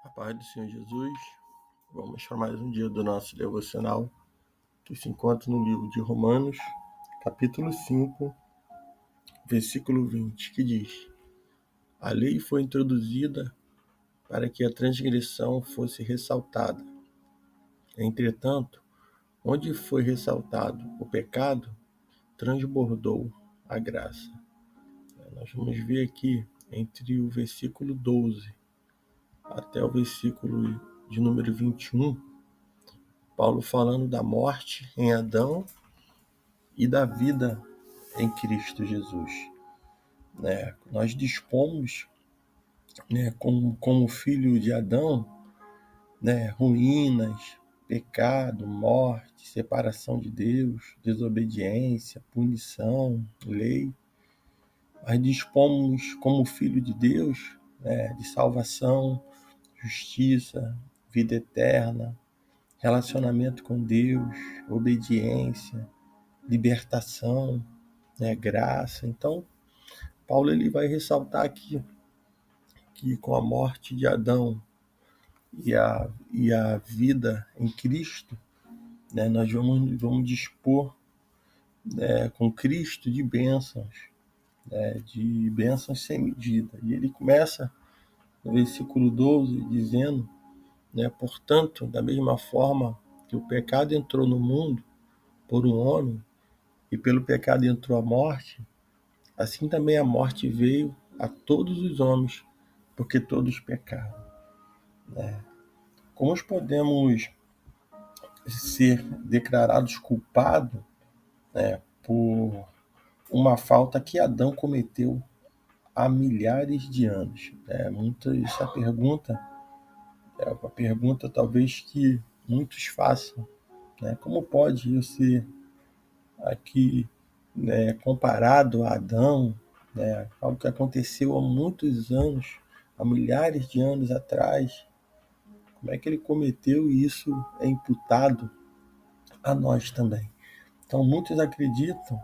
A paz do Senhor Jesus, vamos para mais um dia do nosso devocional, que se encontra no livro de Romanos, capítulo 5, versículo 20, que diz: A lei foi introduzida para que a transgressão fosse ressaltada. Entretanto, onde foi ressaltado o pecado, transbordou a graça. Nós vamos ver aqui, entre o versículo 12 até o versículo de número 21, Paulo falando da morte em Adão e da vida em Cristo Jesus. Nós dispomos, como filho de Adão, ruínas, pecado, morte, separação de Deus, desobediência, punição, lei. Mas dispomos, como filho de Deus, de salvação, justiça, vida eterna, relacionamento com Deus, obediência, libertação, graça. Então, Paulo ele vai ressaltar aqui que com a morte de Adão e a vida em Cristo, nós vamos dispor, com Cristo de bênçãos sem medida. E ele começa no versículo 12 dizendo, portanto, da mesma forma que o pecado entrou no mundo por um homem, e pelo pecado entrou a morte, assim também a morte veio a todos os homens, porque todos pecaram. Como podemos ser declarados culpados, por uma falta que Adão cometeu há milhares de anos? Essa pergunta é uma pergunta talvez que muitos façam. Como pode eu ser aqui, comparado a Adão, algo que aconteceu há muitos anos, há milhares de anos atrás? Como é que ele cometeu e isso é imputado a nós também? Então, muitos acreditam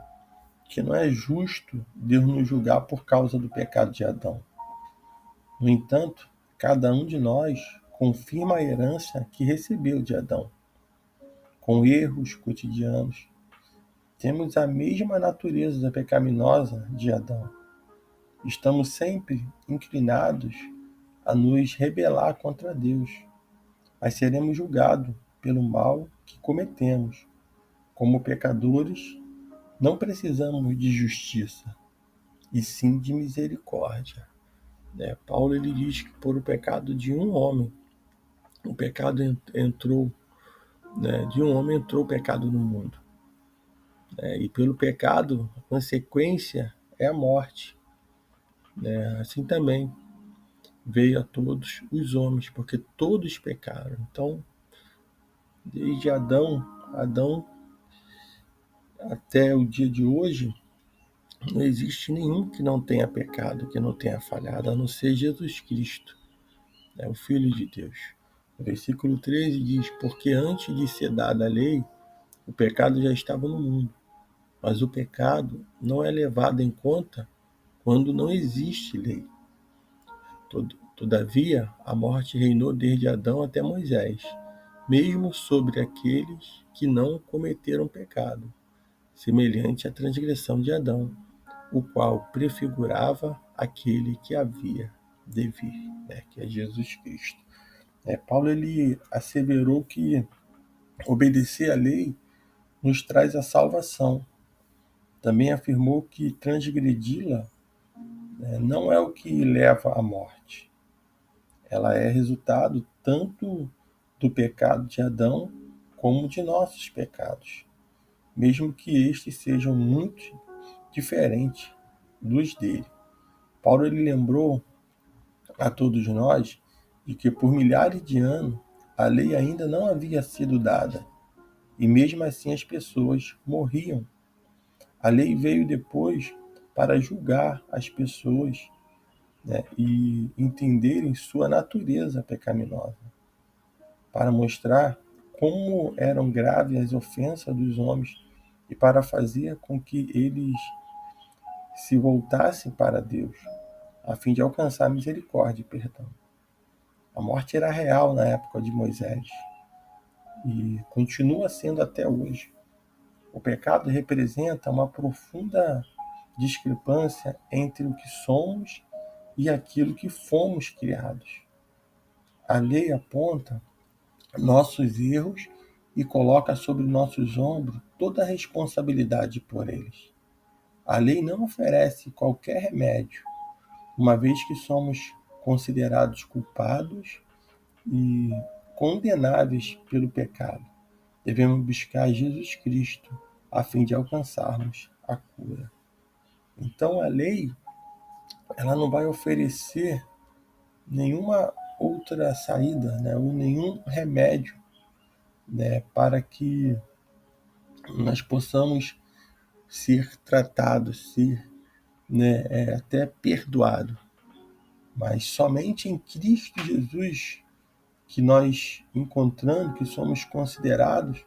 que não é justo Deus nos julgar por causa do pecado de Adão. No entanto, cada um de nós confirma a herança que recebeu de Adão. Com erros cotidianos, temos a mesma natureza pecaminosa de Adão. Estamos sempre inclinados a nos rebelar contra Deus, mas seremos julgados pelo mal que cometemos. Como pecadores, não precisamos de justiça, e sim de misericórdia. Paulo ele diz que por o pecado de um homem, o pecado entrou, de um homem entrou o pecado no mundo. E pelo pecado, a consequência é a morte. Assim também veio a todos os homens, porque todos pecaram. Então, desde Adão até o dia de hoje, não existe nenhum que não tenha pecado, que não tenha falhado, a não ser Jesus Cristo, o Filho de Deus. O versículo 13 diz: Porque antes de ser dada a lei, o pecado já estava no mundo, mas o pecado não é levado em conta quando não existe lei. Todavia, a morte reinou desde Adão até Moisés, mesmo sobre aqueles que não cometeram pecado, semelhante à transgressão de Adão, o qual prefigurava aquele que havia de vir, que é Jesus Cristo. Paulo ele asseverou que obedecer à lei nos traz a salvação. Também afirmou que transgredi-la, não é o que leva à morte. Ela é resultado tanto do pecado de Adão como de nossos pecados, mesmo que estes sejam muito diferentes dos dele. Paulo ele lembrou a todos nós de que por milhares de anos a lei ainda não havia sido dada, e mesmo assim as pessoas morriam. A lei veio depois para julgar as pessoas, e entenderem sua natureza pecaminosa, para mostrar como eram graves as ofensas dos homens e para fazer com que eles se voltassem para Deus, a fim de alcançar misericórdia e perdão. morte era real na época de Moisés e continua sendo até hoje. O pecado representa uma profunda discrepância entre o que somos e aquilo que fomos criados. A lei aponta nossos erros e coloca sobre nossos ombros toda a responsabilidade por eles. A lei não oferece qualquer remédio, uma vez que somos considerados culpados e condenáveis pelo pecado. Devemos buscar Jesus Cristo a fim de alcançarmos a cura. Então a lei, ela não vai oferecer nenhuma outra saída, né, ou nenhum remédio, né, para que nós possamos ser tratados, ser, né, até perdoados. Mas somente em Cristo Jesus que nós encontrando, que somos considerados,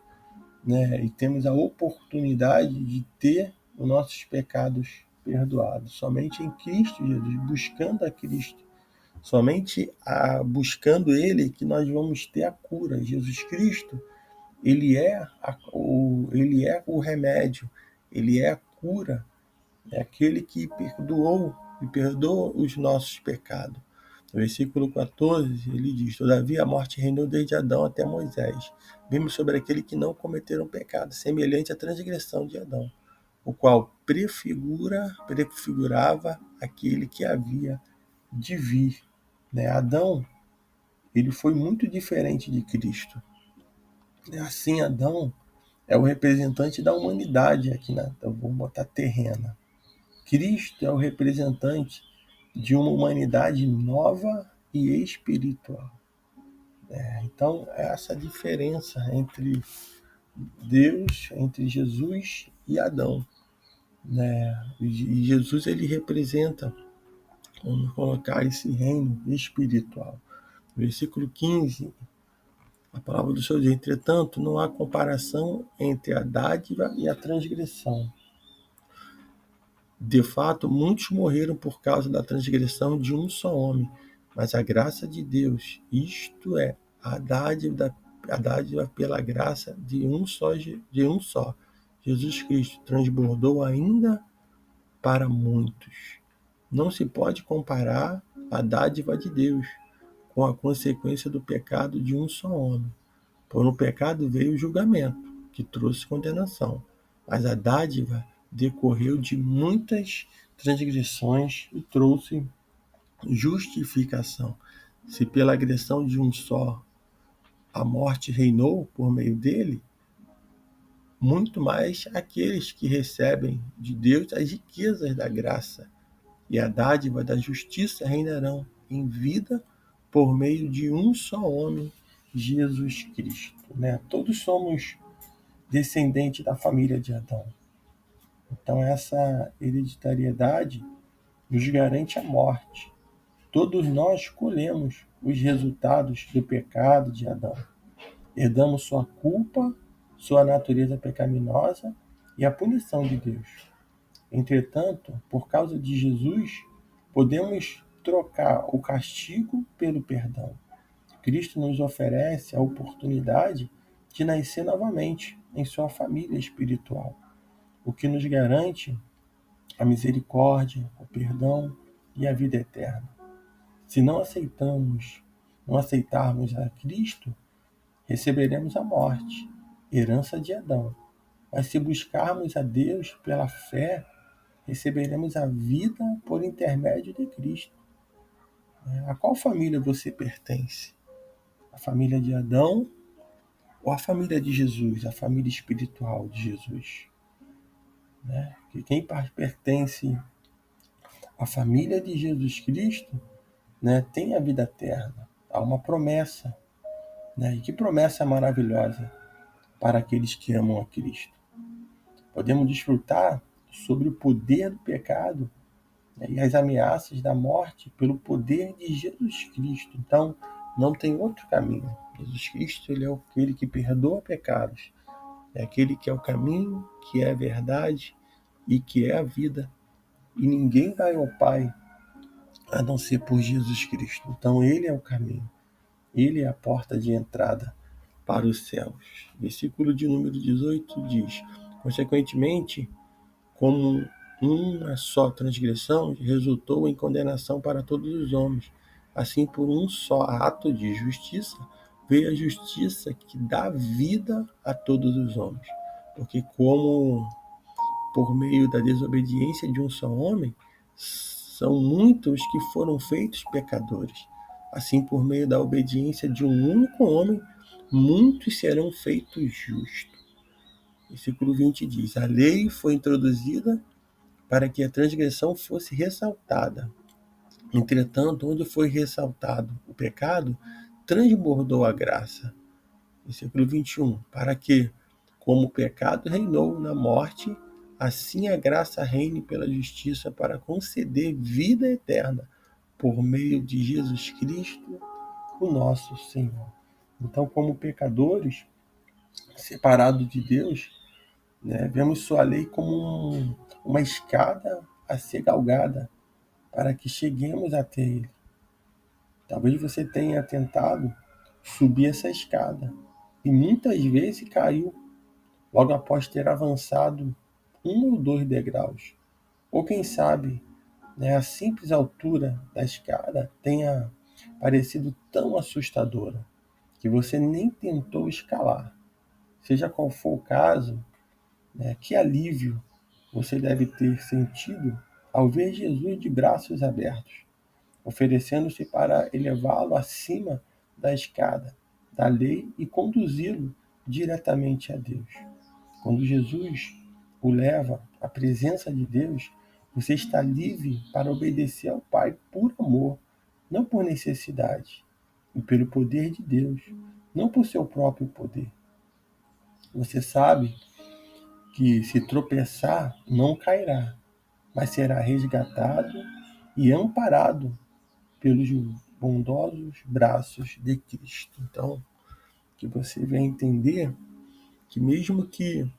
né, e temos a oportunidade de ter os nossos pecados perdoados. Somente em Cristo Jesus, buscando a Cristo, somente buscando Ele que nós vamos ter a cura. Jesus Cristo, Ele é o remédio, Ele é a cura, é aquele que perdoou e perdoa os nossos pecados. No versículo 14, ele diz: Todavia a morte reinou desde Adão até Moisés. Vimos sobre aquele que não cometeram pecado, semelhante à transgressão de Adão, o qual prefigurava aquele que havia de vir. Né? Adão, ele foi muito diferente de Cristo. Assim, Adão é o representante da humanidade aqui vamos botar terrena. Cristo é o representante de uma humanidade nova e espiritual. Então, essa diferença entre Deus, entre Jesus e Adão. Né? E Jesus, ele representa, vamos colocar, esse reino espiritual. Versículo 15, a palavra do Senhor diz: Entretanto, não há comparação entre a dádiva e a transgressão. De fato, muitos morreram por causa da transgressão de um só homem, mas a graça de Deus, isto é, a dádiva pela graça de um só, Jesus Cristo, transbordou ainda para muitos. Não se pode comparar a dádiva de Deus com a consequência do pecado de um só homem. Por no pecado veio o julgamento, que trouxe condenação, mas a dádiva decorreu de muitas transgressões e trouxe justificação. Se pela agressão de um só a morte reinou por meio dele, muito mais aqueles que recebem de Deus as riquezas da graça e a dádiva da justiça reinarão em vida por meio de um só homem, Jesus Cristo. Né? Todos somos descendentes da família de Adão. Então essa hereditariedade nos garante a morte. Todos nós colhemos os resultados do pecado de Adão. Herdamos sua culpa, sua natureza pecaminosa e a punição de Deus. Entretanto, por causa de Jesus, podemos trocar o castigo pelo perdão. Cristo nos oferece a oportunidade de nascer novamente em sua família espiritual, o que nos garante a misericórdia, o perdão e a vida eterna. Se não aceitarmos a Cristo, receberemos a morte, herança de Adão. Mas se buscarmos a Deus pela fé, receberemos a vida por intermédio de Cristo. A qual família você pertence? A família de Adão ou a família de Jesus, a família espiritual de Jesus? Né? Que quem pertence à família de Jesus Cristo, né, tem a vida eterna. Há uma promessa. Né? E que promessa maravilhosa para aqueles que amam a Cristo. Podemos desfrutar sobre o poder do pecado, né, e as ameaças da morte pelo poder de Jesus Cristo. Então, não tem outro caminho. Jesus Cristo, ele é aquele que perdoa pecados. É aquele que é o caminho, que é a verdade e que é a vida. E ninguém vai ao Pai a não ser por Jesus Cristo. Então, ele é o caminho. Ele é a porta de entrada para os céus. Versículo de número 18 diz: consequentemente, como uma só transgressão resultou em condenação para todos os homens, assim por um só ato de justiça veio a justiça que dá vida a todos os homens. Porque como por meio da desobediência de um só homem, são muitos que foram feitos pecadores. Assim, por meio da obediência de um único homem, muitos serão feitos justos. Versículo 20 diz: a lei foi introduzida para que a transgressão fosse ressaltada. Entretanto, onde foi ressaltado o pecado, transbordou a graça. Versículo 21, para que, como o pecado reinou na morte, assim a graça reine pela justiça para conceder vida eterna por meio de Jesus Cristo, o nosso Senhor. Então, como pecadores, separados de Deus, né, vemos sua lei como uma escada a ser galgada para que cheguemos até Ele. Talvez você tenha tentado subir essa escada e muitas vezes caiu logo após ter avançado 1 ou 2 degraus. Ou quem sabe, né, a simples altura da escada tenha parecido tão assustadora que você nem tentou escalar. Seja qual for o caso, né, que alívio você deve ter sentido ao ver Jesus de braços abertos, oferecendo-se para elevá-lo acima da escada da lei e conduzi-lo diretamente a Deus. Quando Jesus o leva à presença de Deus, você está livre para obedecer ao Pai por amor, não por necessidade, e pelo poder de Deus, não por seu próprio poder. Você sabe que se tropeçar, não cairá, mas será resgatado e amparado pelos bondosos braços de Cristo. Então, que você venha entender que mesmo que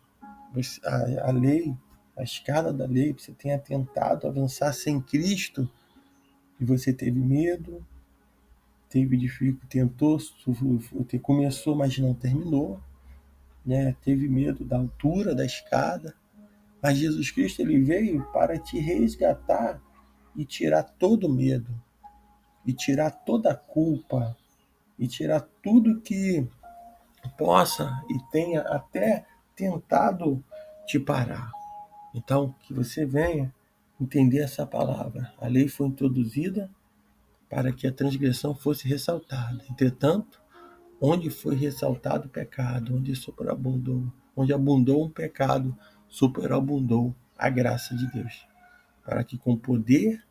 a lei, a escala da lei, você tenha tentado avançar sem Cristo e você teve medo, teve dificuldade, tentou, começou, mas não terminou, né? Teve medo da altura da escada, mas Jesus Cristo ele veio para te resgatar e tirar todo o medo, e tirar toda a culpa, e tirar tudo que possa e tenha até tentado te parar. Então, que você venha entender essa palavra. A lei foi introduzida para que a transgressão fosse ressaltada. Entretanto, onde foi ressaltado o pecado, onde abundou um pecado, superabundou a graça de Deus. Para que com poder,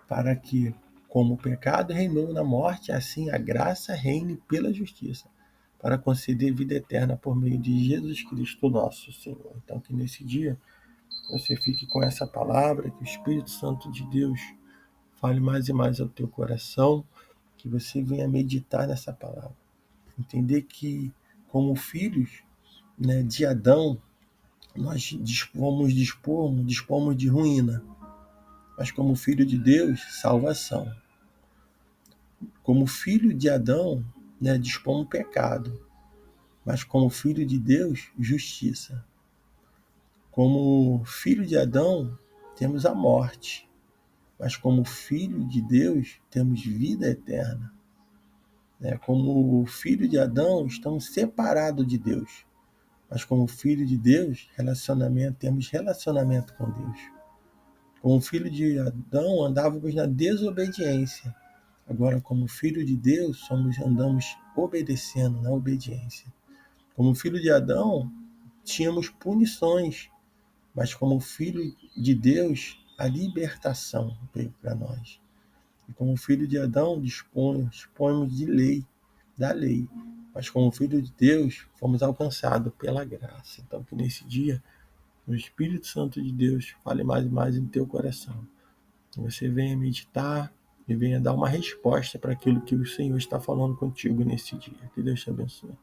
para que como o pecado reinou na morte, assim a graça reine pela justiça, para conceder vida eterna por meio de Jesus Cristo, nosso Senhor. Então, que nesse dia você fique com essa palavra, que o Espírito Santo de Deus fale mais e mais ao teu coração, que você venha meditar nessa palavra. Entender que, como filhos, né, de Adão, nós dispomos de ruína, mas como filho de Deus, salvação. Como filho de Adão, né, dispomos pecado, mas como filho de Deus, justiça. Como filho de Adão, temos a morte, mas como filho de Deus, temos vida eterna. Como filho de Adão, estamos separados de Deus, mas como filho de Deus, temos relacionamento com Deus. Como filho de Adão, andávamos na desobediência. Agora, como filho de Deus, andamos obedecendo na obediência. Como filho de Adão, tínhamos punições, mas como filho de Deus, a libertação veio para nós. E como filho de Adão, dispomos de lei, da lei. Mas como filho de Deus, fomos alcançados pela graça. Então, que nesse dia, o Espírito Santo de Deus fale mais e mais em teu coração. Que você venha meditar e venha dar uma resposta para aquilo que o Senhor está falando contigo nesse dia. Que Deus te abençoe.